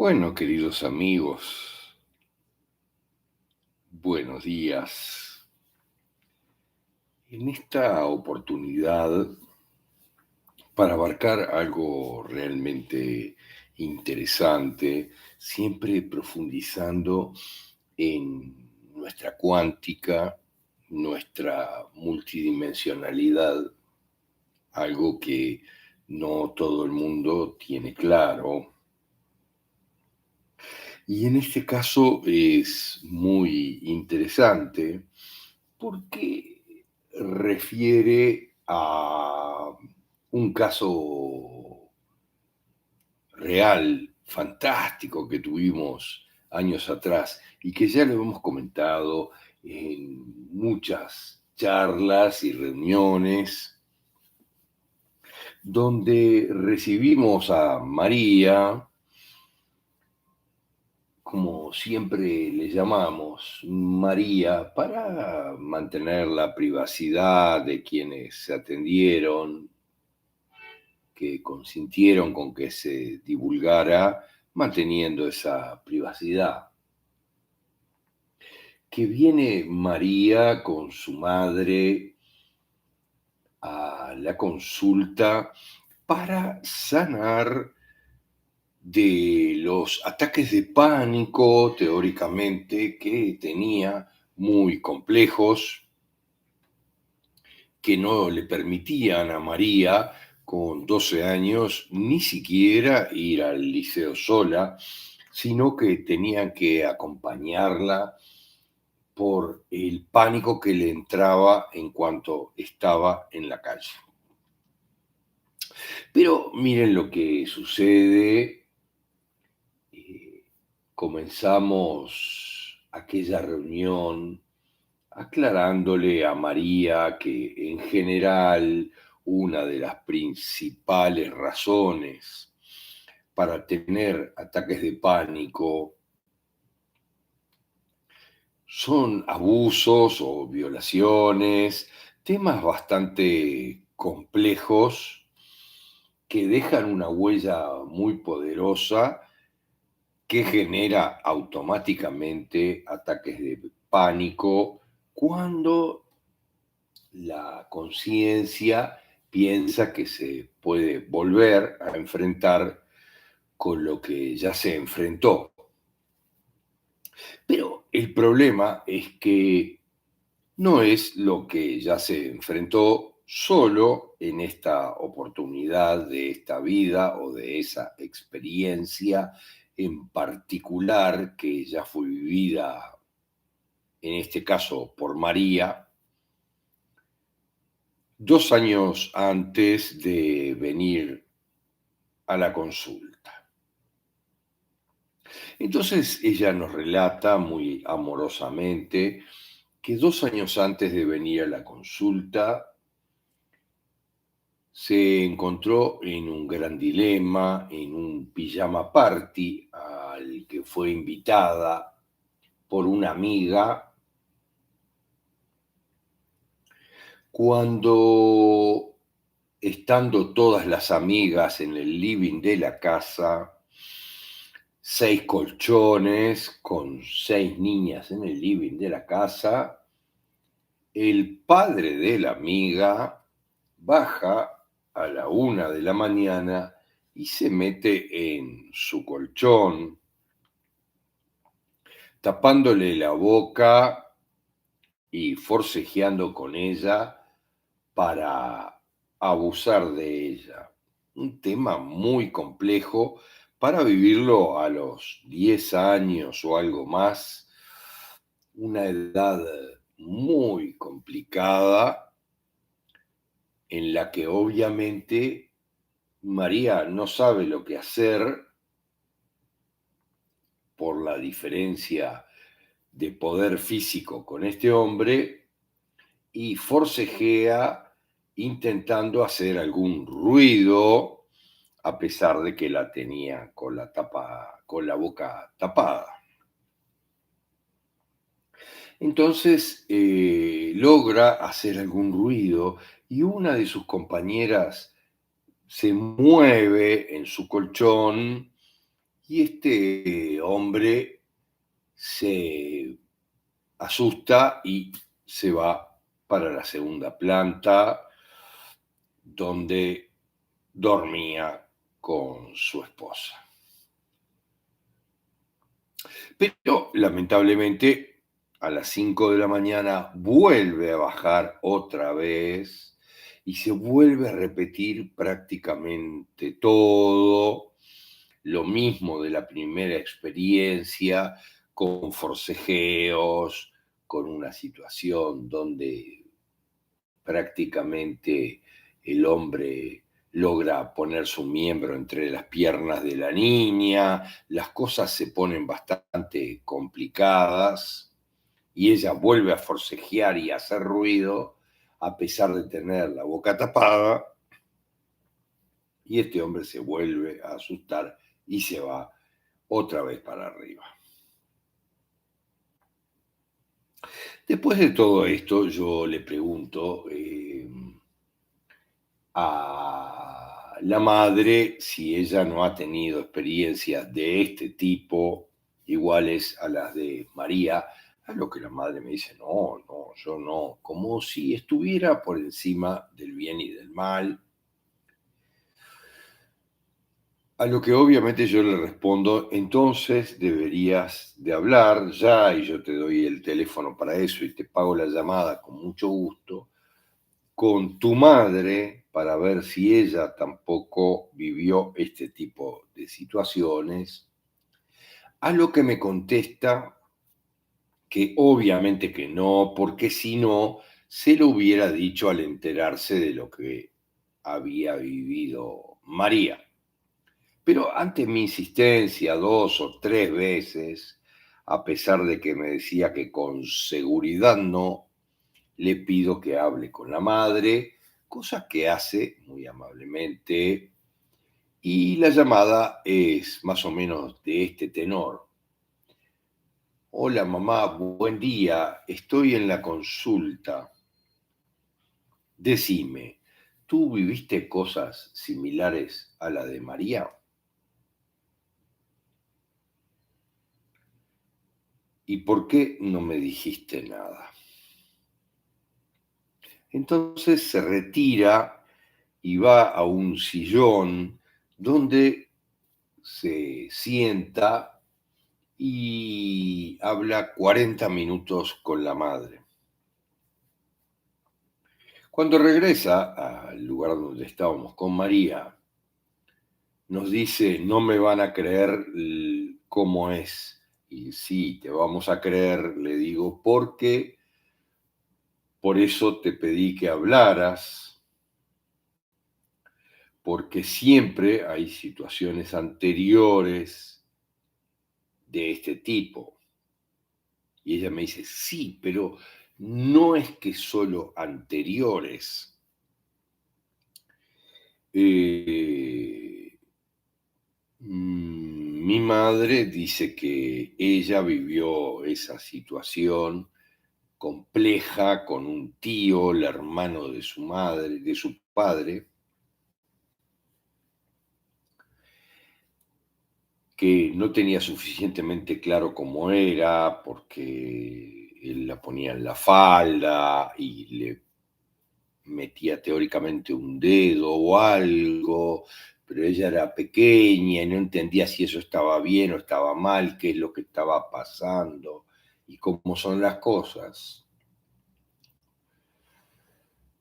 Bueno, queridos amigos, buenos días. En esta oportunidad, para abarcar algo realmente interesante, siempre profundizando en nuestra cuántica, nuestra multidimensionalidad, algo que no todo el mundo tiene claro. Y en este caso es muy interesante porque refiere a un caso real, fantástico que tuvimos años atrás y que ya lo hemos comentado en muchas charlas y reuniones donde recibimos a María, como siempre le llamamos, María, para mantener la privacidad de quienes se atendieron, que consintieron con que se divulgara, manteniendo esa privacidad. Que viene María con su madre a la consulta para sanar de los ataques de pánico, teóricamente, que tenía muy complejos, que no le permitían a María, con 12 años, ni siquiera ir al liceo sola, sino que tenían que acompañarla por el pánico que le entraba en cuanto estaba en la calle. Pero miren lo que sucede. eh, Comenzamos aquella reunión aclarándole a María que en general una de las principales razones para tener ataques de pánico son abusos o violaciones, temas bastante complejos que dejan una huella muy poderosa que genera automáticamente ataques de pánico cuando la conciencia piensa que se puede volver a enfrentar con lo que ya se enfrentó. Pero el problema es que no es lo que ya se enfrentó solo en esta oportunidad de esta vida o de esa experiencia en particular que ya fue vivida, en este caso por María, 2 años antes de venir a la consulta. Entonces ella nos relata muy amorosamente que 2 años antes de venir a la consulta se encontró en un gran dilema, en un pijama party al que fue invitada por una amiga, cuando, estando todas las amigas en el living de la casa, 6 colchones con 6 niñas en el living de la casa, el padre de la amiga baja a la 1 de la mañana y se mete en su colchón, tapándole la boca y forcejeando con ella para abusar de ella. Un tema muy complejo para vivirlo a los 10 años o algo más, una edad muy complicada en la que obviamente María no sabe lo que hacer por la diferencia de poder físico con este hombre y forcejea intentando hacer algún ruido a pesar de que la tenía con la boca tapada. Entonces logra hacer algún ruido y una de sus compañeras se mueve en su colchón Y este hombre se asusta y se va para la segunda planta donde dormía con su esposa. Pero lamentablemente a las 5 de la mañana vuelve a bajar otra vez y se vuelve a repetir prácticamente todo, lo mismo de la primera experiencia, con forcejeos, con una situación donde prácticamente el hombre logra poner su miembro entre las piernas de la niña, las cosas se ponen bastante complicadas y ella vuelve a forcejear y a hacer ruido a pesar de tener la boca tapada y este hombre se vuelve a asustar y se va otra vez para arriba. Después de todo esto, yo le pregunto a la madre si ella no ha tenido experiencias de este tipo iguales a las de María, a lo que la madre me dice, no, no, yo no, como si estuviera por encima del bien y del mal. A lo que obviamente yo le respondo, entonces deberías de hablar ya y yo te doy el teléfono para eso y te pago la llamada con mucho gusto con tu madre para ver si ella tampoco vivió este tipo de situaciones, a lo que me contesta que obviamente que no, porque si no, se lo hubiera dicho al enterarse de lo que había vivido María. Pero ante mi insistencia 2 o 3 veces, a pesar de que me decía que con seguridad no, le pido que hable con la madre, cosa que hace muy amablemente, y la llamada es más o menos de este tenor. Hola mamá, buen día, estoy en la consulta. Decime, ¿tú viviste cosas similares a la de María? ¿Y por qué no me dijiste nada? Entonces se retira y va a un sillón donde se sienta y habla 40 minutos con la madre. Cuando regresa al lugar donde estábamos con María, nos dice, no me van a creer cómo es. Y sí, te vamos a creer, le digo, porque por eso te pedí que hablaras, porque siempre hay situaciones anteriores de este tipo. Y ella me dice, sí, pero no es que solo anteriores. Eh, Mi madre dice que ella vivió esa situación compleja con un tío, el hermano de su madre, de su padre, que no tenía suficientemente claro cómo era, porque él la ponía en la falda y le metía teóricamente un dedo o algo, pero ella era pequeña y no entendía si eso estaba bien o estaba mal, qué es lo que estaba pasando y cómo son las cosas.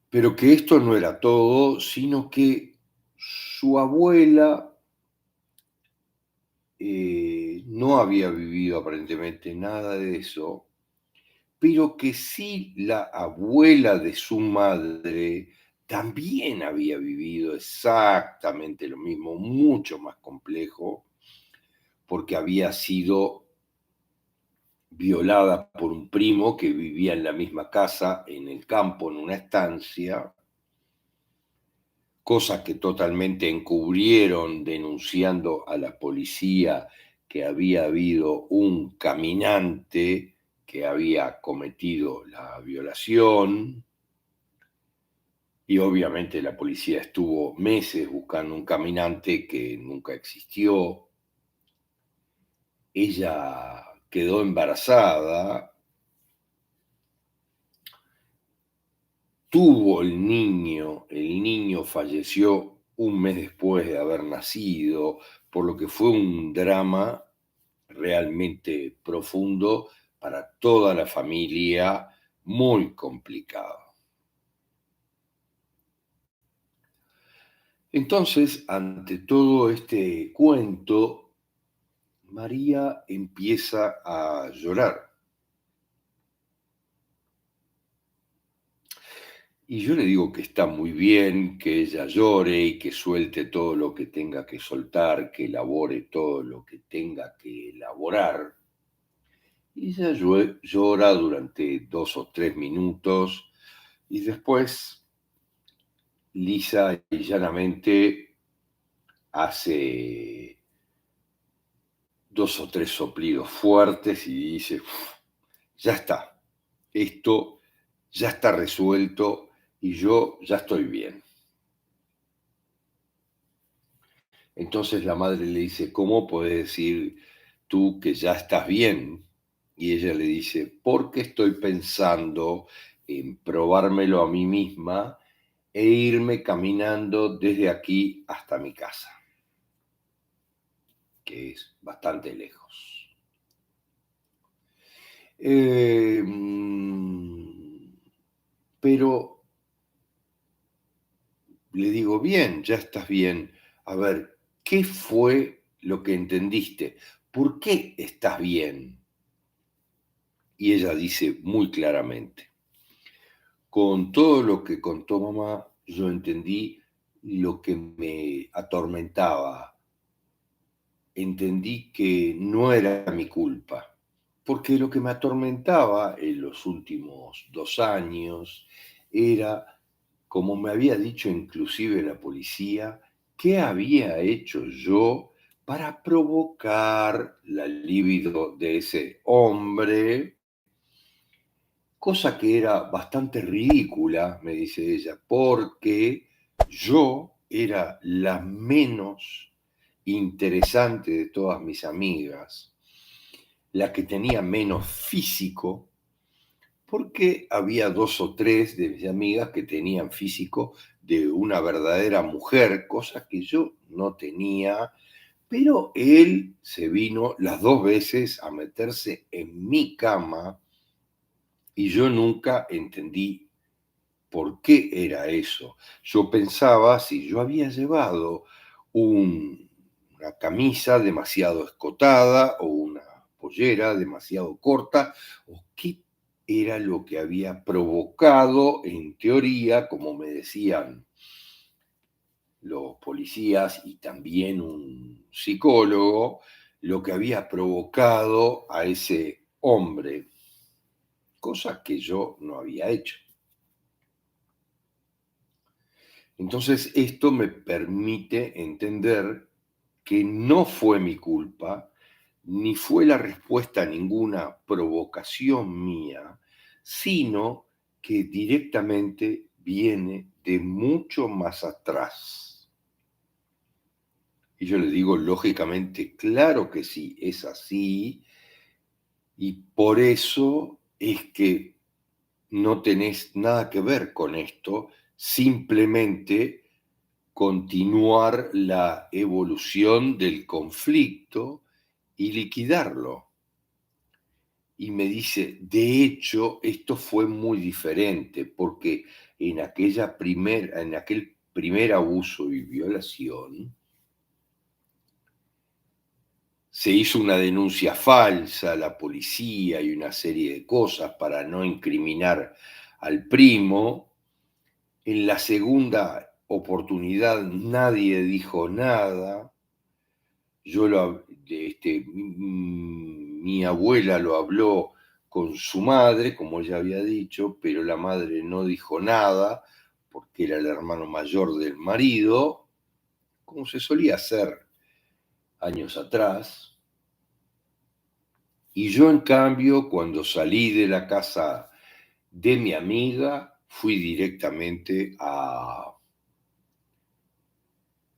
Pero que esto no era todo, sino que su abuela no había vivido aparentemente nada de eso, pero que sí la abuela de su madre también había vivido exactamente lo mismo, mucho más complejo, porque había sido violada por un primo que vivía en la misma casa, en el campo, en una estancia, cosa que totalmente encubrieron denunciando a la policía que había habido un caminante que había cometido la violación. Y obviamente la policía estuvo meses buscando un caminante que nunca existió. ella quedó embarazada, tuvo el niño falleció un mes después de haber nacido, por lo que fue un drama realmente profundo para toda la familia, muy complicado. Entonces, ante todo este cuento, María empieza a llorar. Y yo le digo que está muy bien que ella llore y que suelte todo lo que tenga que soltar, que elabore todo lo que tenga que elaborar. Y ella llora durante 2 o 3 minutos y después, lisa y llanamente, hace 2 o 3 soplidos fuertes y dice, ya está, esto ya está resuelto y yo ya estoy bien. Entonces la madre le dice, ¿cómo puedes decir tú que ya estás bien? Y ella le dice, porque estoy pensando en probármelo a mí misma e irme caminando desde aquí hasta mi casa, que es bastante lejos. Eh, mm, pero le digo, bien, ya estás bien. A ver, ¿qué fue lo que entendiste? ¿Por qué estás bien? Y ella dice muy claramente, con todo lo que contó mamá, yo entendí lo que me atormentaba, entendí que no era mi culpa, porque lo que me atormentaba en los últimos 2 años era, como me había dicho inclusive la policía, qué había hecho yo para provocar la libido de ese hombre, cosa que era bastante ridícula, me dice ella, porque yo era la menos interesante de todas mis amigas, la que tenía menos físico, porque había 2 o 3 de mis amigas que tenían físico de una verdadera mujer, cosa que yo no tenía, pero él se vino las 2 veces a meterse en mi cama y yo nunca entendí por qué era eso. Yo pensaba si yo había llevado una camisa demasiado escotada o una pollera demasiado corta, o qué era lo que había provocado, en teoría, como me decían los policías y también un psicólogo, lo que había provocado a ese hombre, cosa que yo no había hecho. Entonces, esto me permite entender que no fue mi culpa, ni fue la respuesta a ninguna provocación mía, sino que directamente viene de mucho más atrás. Y yo le digo, lógicamente, claro que sí, es así, y por eso es que no tenés nada que ver con esto, simplemente continuar la evolución del conflicto y liquidarlo. Y me dice, de hecho, esto fue muy diferente, porque en aquel primer abuso y violación, se hizo una denuncia falsa a la policía y una serie de cosas para no incriminar al primo. En la segunda oportunidad nadie dijo nada. Mi abuela lo habló con su madre, como ella había dicho, pero la madre no dijo nada porque era el hermano mayor del marido, como se solía hacer años atrás. Y yo, en cambio, cuando salí de la casa de mi amiga, fui directamente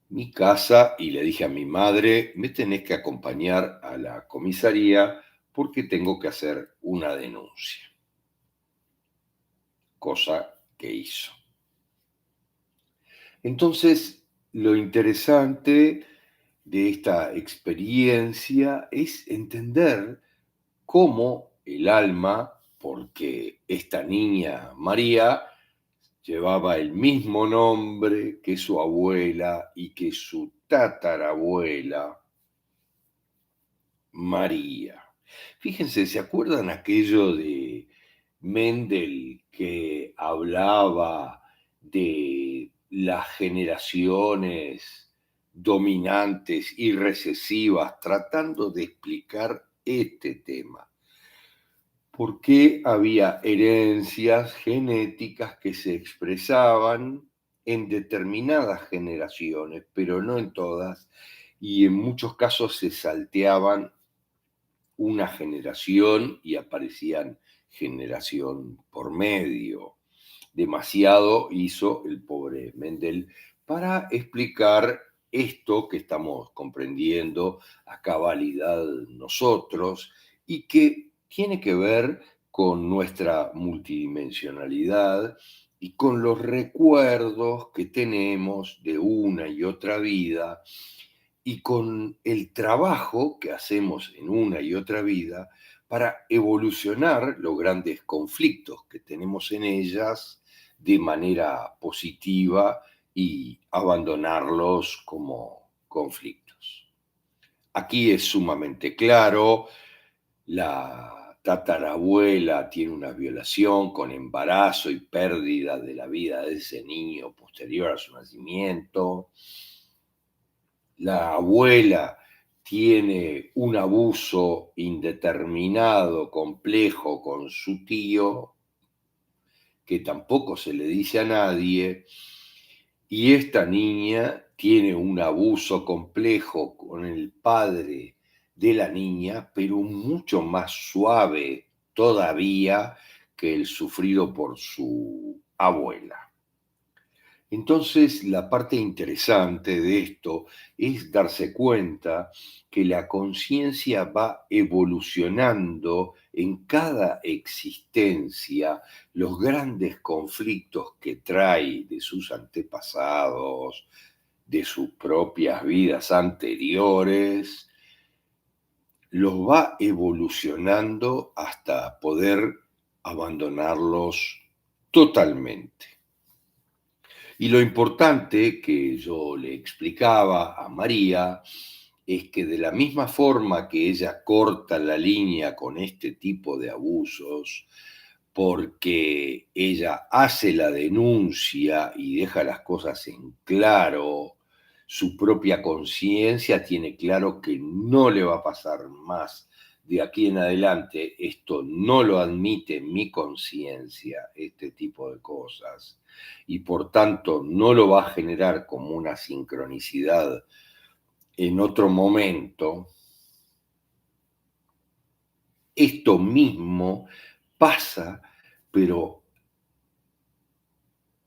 mi casa y le dije a mi madre, me tenés que acompañar a la comisaría porque tengo que hacer una denuncia, cosa que hizo. Entonces, lo interesante de esta experiencia es entender cómo el alma, porque esta niña María llevaba el mismo nombre que su abuela y que su tatarabuela María. Fíjense, ¿se acuerdan aquello de Mendel que hablaba de las generaciones dominantes y recesivas, tratando de explicar este tema? ¿Por qué había herencias genéticas que se expresaban en determinadas generaciones, pero no en todas, y en muchos casos se salteaban una generación y aparecían generación por medio? Demasiado hizo el pobre Mendel para explicar esto que estamos comprendiendo a cabalidad nosotros y que tiene que ver con nuestra multidimensionalidad y con los recuerdos que tenemos de una y otra vida y con el trabajo que hacemos en una y otra vida para evolucionar los grandes conflictos que tenemos en ellas de manera positiva y abandonarlos como conflictos. Aquí es sumamente claro, la tatarabuela tiene una violación con embarazo y pérdida de la vida de ese niño posterior a su nacimiento. La abuela tiene un abuso indeterminado, complejo con su tío, que tampoco se le dice a nadie, y esta niña tiene un abuso complejo con el padre de la niña, pero mucho más suave todavía que el sufrido por su abuela. Entonces, la parte interesante de esto es darse cuenta que la conciencia va evolucionando en cada existencia los grandes conflictos que trae de sus antepasados, de sus propias vidas anteriores, los va evolucionando hasta poder abandonarlos totalmente. Y lo importante que yo le explicaba a María es que de la misma forma que ella corta la línea con este tipo de abusos, porque ella hace la denuncia y deja las cosas en claro, su propia conciencia tiene claro que no le va a pasar más de aquí en adelante, esto no lo admite mi conciencia, este tipo de cosas, y por tanto no lo va a generar como una sincronicidad en otro momento. Esto mismo pasa, pero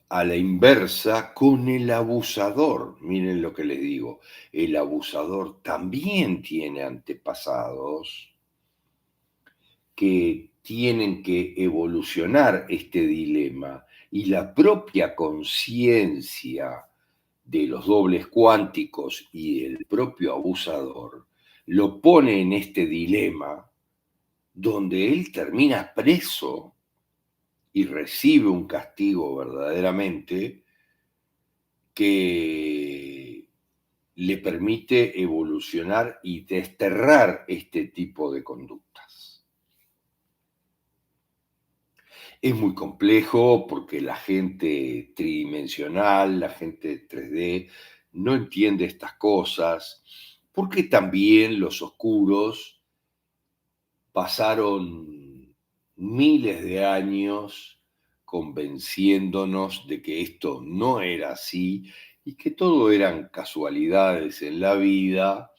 a la inversa con el abusador. Miren lo que les digo, el abusador también tiene antepasados que tienen que evolucionar este dilema y la propia conciencia de los dobles cuánticos y el propio abusador lo pone en este dilema donde él termina preso y recibe un castigo verdaderamente que le permite evolucionar y desterrar este tipo de conductas. Es muy complejo porque la gente tridimensional, la gente 3D, no entiende estas cosas, porque también los oscuros pasaron miles de años convenciéndonos de que esto no era así y que todo eran casualidades en la vida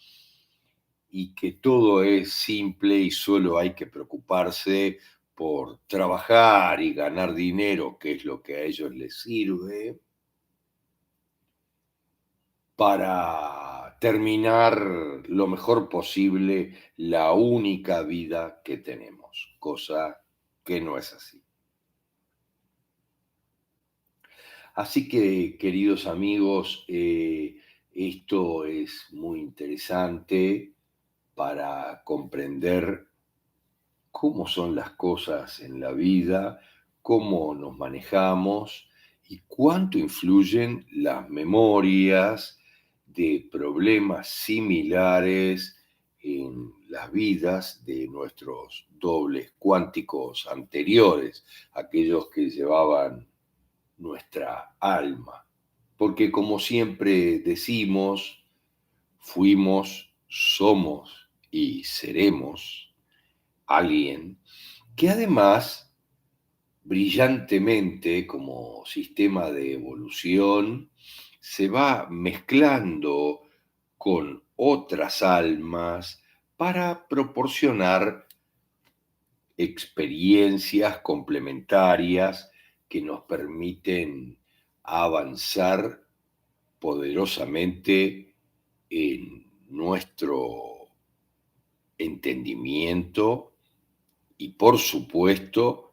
y que todo es simple y solo hay que preocuparse por trabajar y ganar dinero, que es lo que a ellos les sirve, para terminar lo mejor posible la única vida que tenemos, cosa que no es así. Así que, queridos amigos, esto es muy interesante para comprender cómo son las cosas en la vida, cómo nos manejamos y cuánto influyen las memorias de problemas similares en las vidas de nuestros dobles cuánticos anteriores, aquellos que llevaban nuestra alma. Porque como siempre decimos, fuimos, somos y seremos alguien que además, brillantemente, como sistema de evolución, se va mezclando con otras almas para proporcionar experiencias complementarias que nos permiten avanzar poderosamente en nuestro entendimiento y, por supuesto,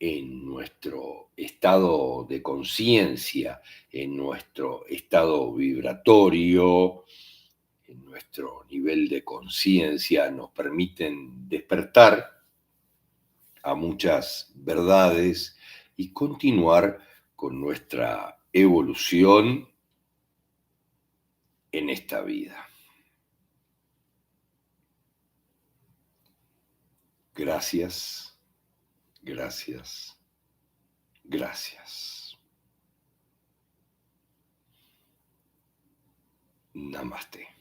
en nuestro estado de conciencia, en nuestro estado vibratorio, en nuestro nivel de conciencia, nos permiten despertar a muchas verdades y continuar con nuestra evolución en esta vida. Gracias, gracias, gracias. Namaste.